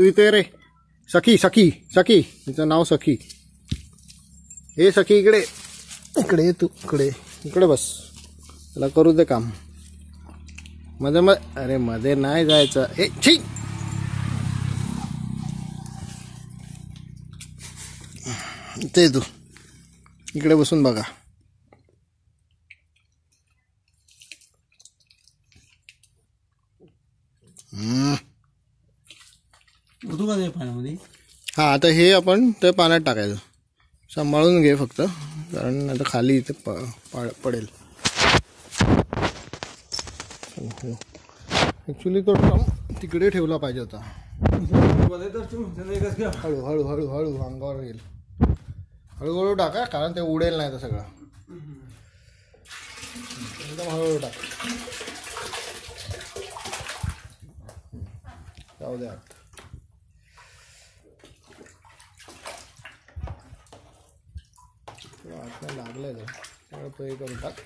तू इथे रे. सखी सखी सखी, तिचं नाव सखी. हे सखी इकडे इकडे, तू इकडे इकडे बस. त्याला करू दे काम. मध्ये मध्ये, अरे मध्ये नाही जायचं. ए छी, ते तू इकडे बसून बघा. पाण्यामध्ये. हा, आता हे आपण ते पाण्यात टाकायचं. सांभाळून घे फक्त, कारण आता खाली इथे पडेल. ॲक्च्युली तो ड्रम तिकडे ठेवला पाहिजे होता. हळू हळू हळू हळू अंगावर येईल. हळूहळू टाका, कारण ते उडेल नाही तर सगळं. एकदम हळूहळू टाका. जाऊ द्या. आता लागलंय तर सगळं पे करून टाक.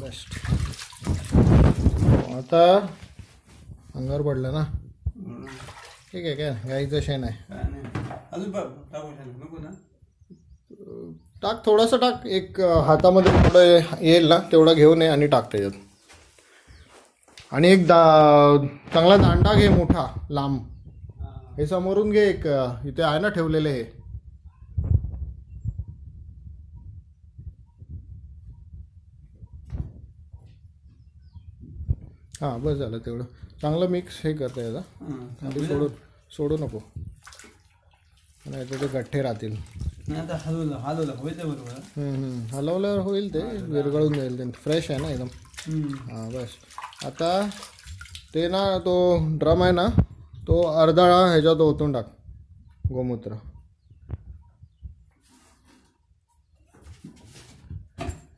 बेस्ट. आता अंगावर पडलं ना, ठीक आहे. काय गाईचं शेण आहे. टाक, थोडंसं टाक. एक हातामध्ये थोडं येईल ना तेवढं घेऊन ये आणि टाक त्याच्यात. आणि एक चांगला दांडा घे, मोठा लांब. हे समोरून घे. एक इथे आहे ना ठेवलेले हे. हां, बस झालं तेवढं. चांगलं मिक्स हे करता याचा. सोडू नको, नाही तर ते गठ्ठे राहतील. हलवल्यावर होईल, ते विरघळून जाईल. ते फ्रेश आहे ना एकदम. हां, बस. आता ते ना, तो ड्रम आहे ना, तो अर्धा ह्याच्यात ओतून टाक गोमूत्र.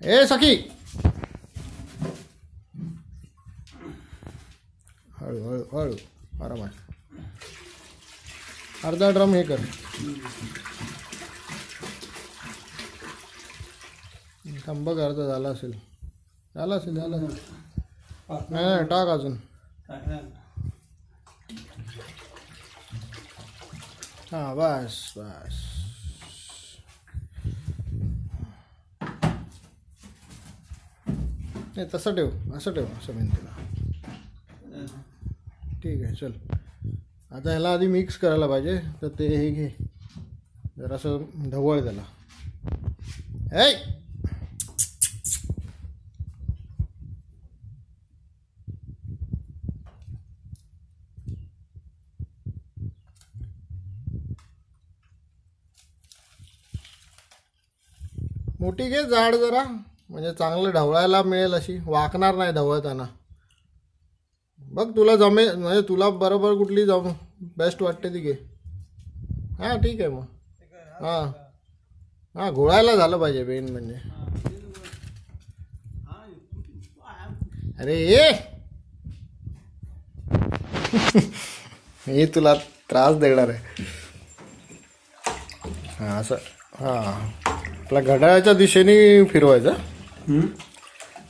ए सखी, हळू हळू हळू आरामात. अर्धा ड्रम हे कर. थांब, अर्धा झाला असेल. झाला असेल. नाही, टाक अजून. हां, बस बस. नाही, तसं ठेव, असं ठेव, असं भिंतीला. ठीक आहे, चल. आता ह्याला आधी मिक्स करायला पाहिजे. तर ते हे घे, जरासं ढवळ त्याला. ए, मोठी घे, जाड जरा, म्हणजे चांगलं ढवळायला मिळेल. अशी वाकणार नाही ढवळताना. बघ तुला जमेल, म्हणजे तुला बरोबर कुठली बेस्ट वाटते ती घे. हां, ठीक आहे मग. हां हां, घोळायला झालं पाहिजे मेन म्हणजे. अरे ये, हे तुला त्रास देणार आहे. हां, असं. हां, आपल्या घड्याळाच्या दिशेने फिरवायचं.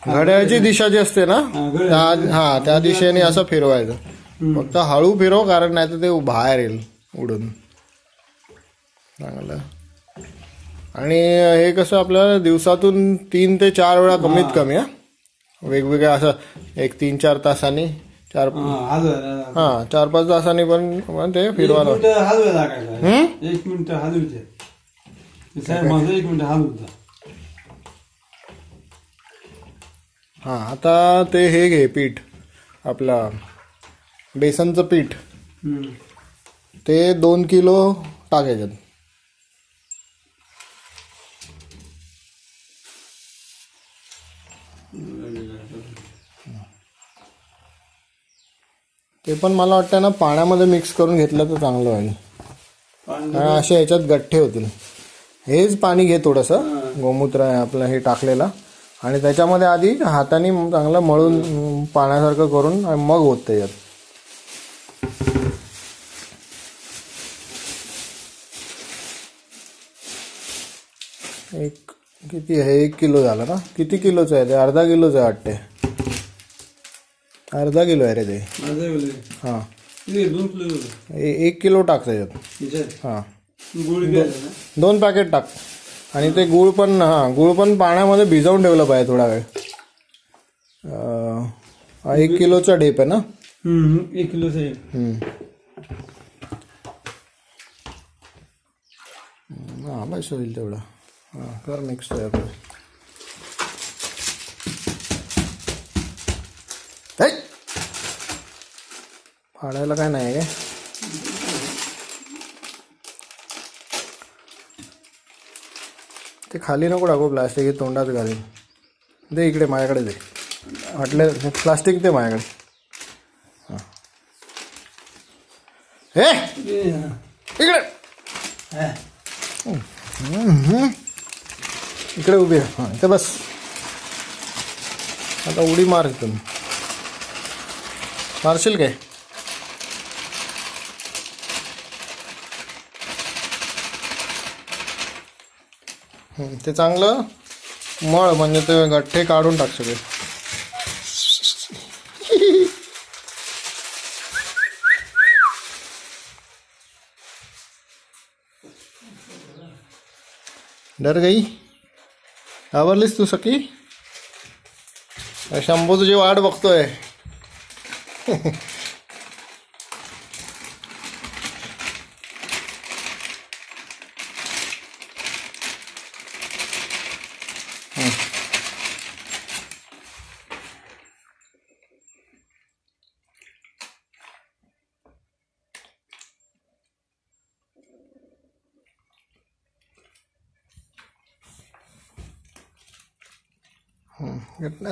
घड्याळाची दिशा जी असते ना, त्या दिशेने असं फिरवायचं. फक्त हळू फिरव, कारण नाही तर ते बाहेर येईल उडून. चांगलं. आणि हे कसं आपल्याला दिवसातून 3 ते 4 वेळा कमीत कमी, वेगवेगळ्या असं 1-3-4 तासांनी, 4-5 तासांनी पण ते फिरवायला. 1 मिनिट हलवते. माझं 1 मिनिट हलवता. हां, आता ते हे घे पीठ, आपला बेसनचं पीठ. ते 2 किलो टाकायच्यात. ते पण मला वाटतं ना पाण्यामध्ये मिक्स करून घेतलं तर चांगलं होईल, कारण असे ह्याच्यात गठ्ठे होतील. हेच पाणी घे थोडंसं, गोमूत्र आहे आपलं हे टाकलेलं, आणि त्याच्यामध्ये आधी हाताने चांगलं मळून पाण्यासारखं करून मग होत त्याच्यात. एक किती आहे, 1 किलो झालं ना? किती किलोचं आहे ते? अर्धा किलोचं आहे वाटते. अर्धा किलो आहे रे ते. माझं बोलले हां 2 किलो 1 किलो टाक त्याच्यात. त्याच्यात हां गोळी घ्यायला ना. 2 पॅकेट टाक. आणि ते गूळ पण गूळ पण पाण्यामध्ये भिजवून ठेवलं पाहिजे थोडा वेळ. 1 किलोचा ढेप आहे ना. 1 किलोचं आहे. हां बस होईल तेवढं. हां कर मिक्स त्याच्यात. फाडायला काय नाही काय. ते खाली नको टाकू प्लास्टिक. हे तोंडात घालेल. दे इकडे माझ्याकडे दे. वाटलं प्लास्टिक दे माझ्याकडे. हां हे इकडे इकडे उभी आहे. हां इथे बस. आता उडी मार इथून. मारशील काय. ते चांगलं मळ म्हणजे ते गठ्ठे काढून टाक सगळे. डर गई. आवरलीस तू सखी. शंभू तुझी वाट बघतोय.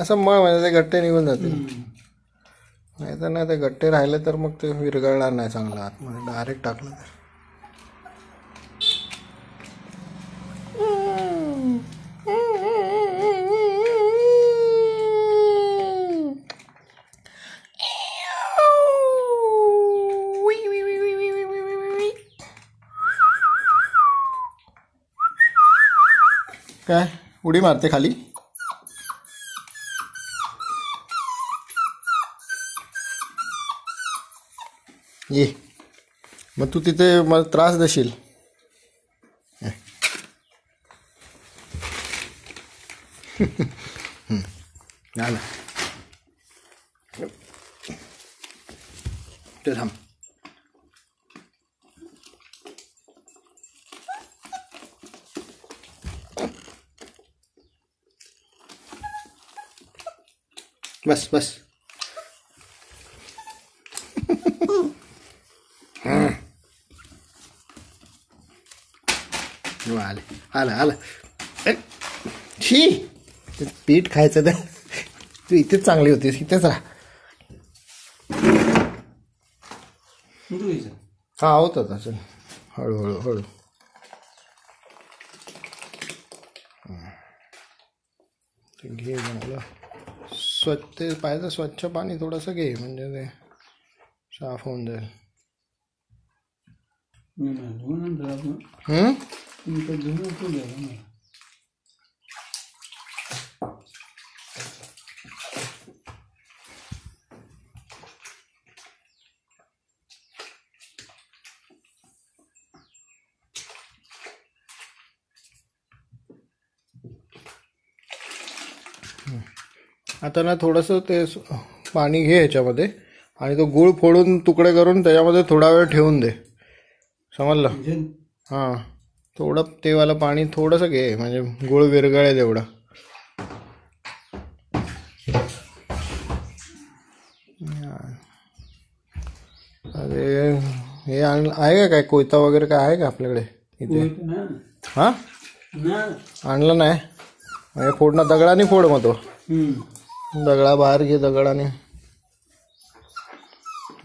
असं मळ म्हणजे ते गट्टे निघून जातील. नाही तर नाही ते गट्टे राहिले तर मग ते विरघळणार नाही चांगलं आतमध्ये. डायरेक्ट टाकलं तर काय उडी मारते खाली. ये मग तू तिथे मला त्रास देशील. ना ते थांब. बस बस. आलं आलं आलं. शी पीठ खायचं तर तू इथेच चांगली होतीस. इथेच राहा. हा होतं असेल. हळूहळू हळू. घे चांगलं स्वच्छ. ते पाहिजे स्वच्छ पाणी थोडंसं घे म्हणजे ते साफ होऊन जाईल. आता ना थोडंसं ते पाणी घे ह्याच्यामध्ये आणि तो गूळ फोडून तुकडे करून त्याच्यामध्ये थोडा वेळ ठेवून दे. समजलं. हां थोडं तेवालं पाणी थोडंसं घे म्हणजे गूळ विरघळेल एवढं. अरे हे आहे का काय कोयता वगैरे काय आहे का आपल्याकडे इथे. हां आणलं नाही. म्हणजे फोडणं दगडाने फोड मग तो. दगडा बाहेर घे. दगडाने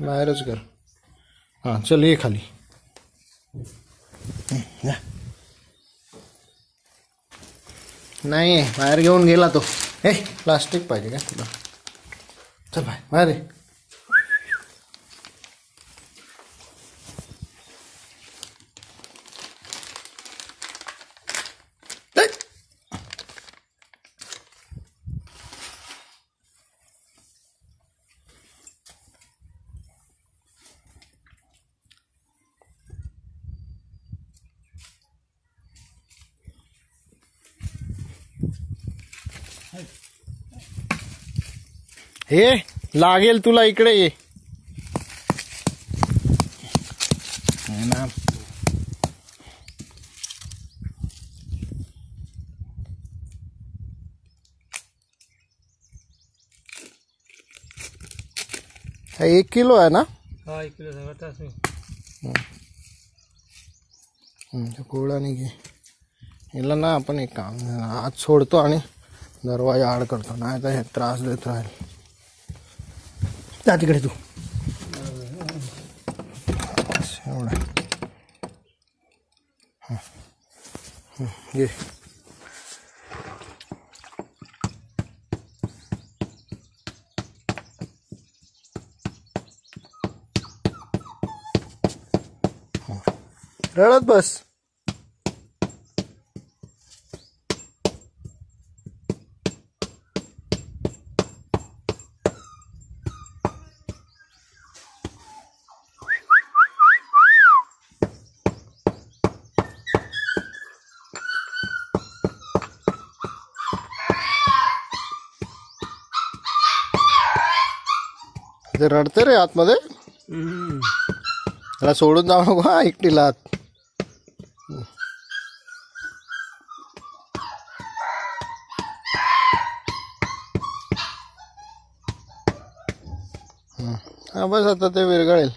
बाहेरच कर. हां चल ये खाली. नाही बाहेर घेऊन गेला तो. हे प्लास्टिक पाहिजे का तुला. चल बाहेर ये. हे लागेल तुला, इकडे ये ना. हा 1 किलो आहे ना. हा 1 किलो सगळं असेल. कोवळा नाही घे हिला ना. आपण एक काम आज सोडतो आणि दरवाजा आड करतो, नाही तर हे त्रास देत राहील. जा तिकडे तू. एवढं घे. रडत बस. ते रडते रे आतमध्ये. त्याला सोडून जाऊ नको हा एकटीला आत. हा बस आता ते विरघळेल.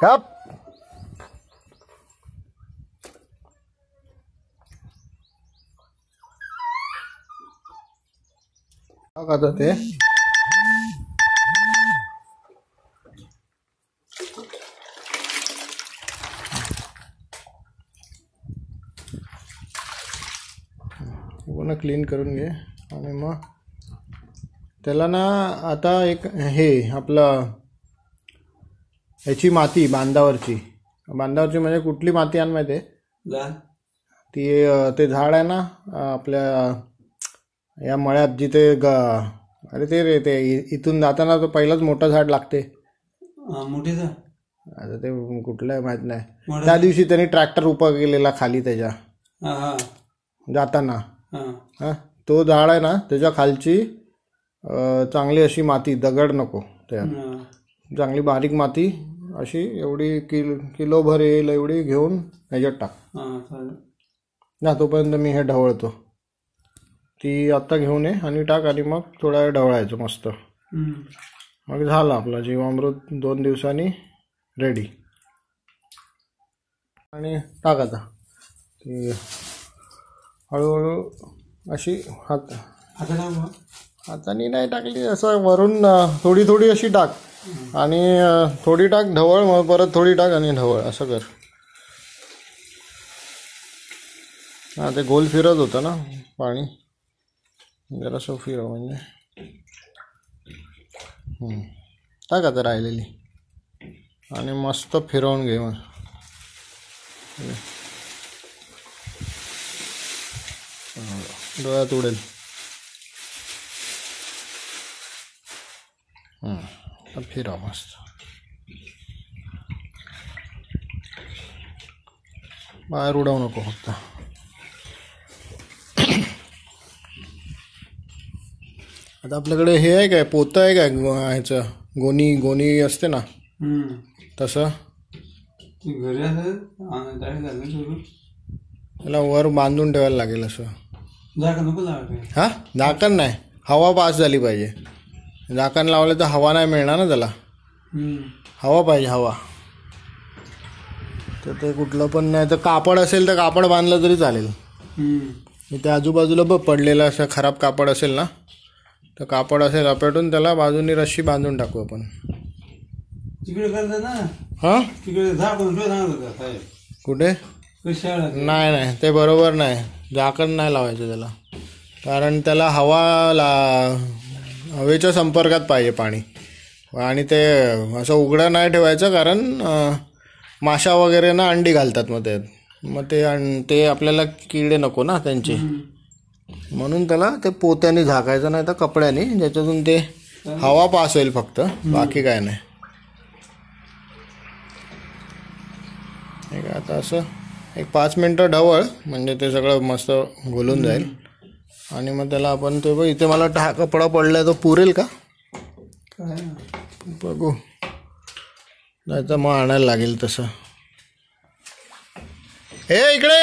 Yap. काय करतात ते. पुन्हा क्लीन करून घे आणि मग त्याला ना आता एक हे आपलं ह्याची माती बांधावरची म्हणजे कुठली माती आण माहिती आहे. लाल ती ते झाड आहे ना आपल्या या मळ्यात जिथे अरे ते रे ते इथून जाताना तो पहिलाच मोठं झाड लागते. मोठीचा आता ते कुठलं आहे माहित नाही. त्या दिवशी त्यांनी ट्रॅक्टर उभा केलेला खाली त्याच्या जाताना. हा तो झाड आहे ना त्याच्या खालची चांगली अशी माती, दगड नको त्यात, चांगली बारीक माती अशी एवढी किलोभर येईल एवढी घेऊन ह्याच्यात टाक ना. तोपर्यंत मी हे ढवळतो. ती आत्ता घेऊन ये आणि टाक आणि मग थोडा वेळ ढवळायचं मस्त. मग झालं आपला जीवामृत 2 दिवसांनी रेडी. आणि टाक आता ती हळूहळू अशी हाताने नाही टाकली, असं वरून थोडी थोडी अशी टाक आणि थोडी टाक ढवळ, मग परत थोडी टाक आणि ढवळ, असं कर. हां ते गोल फिरत होतं ना पाणी, जरासं फिरव म्हणजे टाक आता राहिलेली आणि मस्त फिरवून घे. मग डोळ्यात उडेल. फिरव मस्त. बाहेर उडवू नको फक्त. आता आपल्याकडे हे आहे काय, पोतं आहे काय ह्याचं, गोणी असते ना तसं, त्याला वर बांधून ठेवायला लागेल असं. हा झाकण नाही, हवा पास झाली पाहिजे. झाकण लावलं तर हवा नाही मिळणार ना त्याला, हवा पाहिजे, हवा. तर ते कुठलं पण नाही तर कापड असेल तर कापड बांधलं तरी चालेल. इथे आजूबाजूला बघ पडलेलं असं खराब कापड असेल ना, तर कापड असेल लपेटून त्याला बाजूनी रस्सी बांधून टाकू आपण. हा कुठे नाही ते बरोबर नाही. झाकण नाही लावायचं त्याला, कारण त्याला हवेच्या संपर्कात पाहिजे पाणी. आणि ते असं उघडं नाही ठेवायचं, कारण माशा वगैरे ना अंडी घालतात मग ते आपल्याला किडे नको ना त्यांचे, म्हणून त्याला ते पोत्याने झाकायचं, नाही तर कपड्याने, ज्याच्यातून ते हवा पास होईल फक्त, बाकी काय नाही. आता असं एक 5 मिनटं ढवळ, म्हणजे ते सगळं मस्त घोलून जाईल. आणि मग त्याला आपण ते बघ, इथे मला कपडा पडलाय, तो पुरेल का बघू, नाही तर मग आणायला लागेल तसं. हे इकडे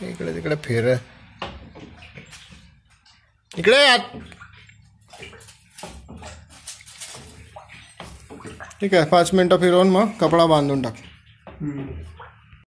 इकडे तिकडे फिर, इकडे आत. ठीक आहे, 5 मिनटं फिरवून मग कपडा बांधून टाक.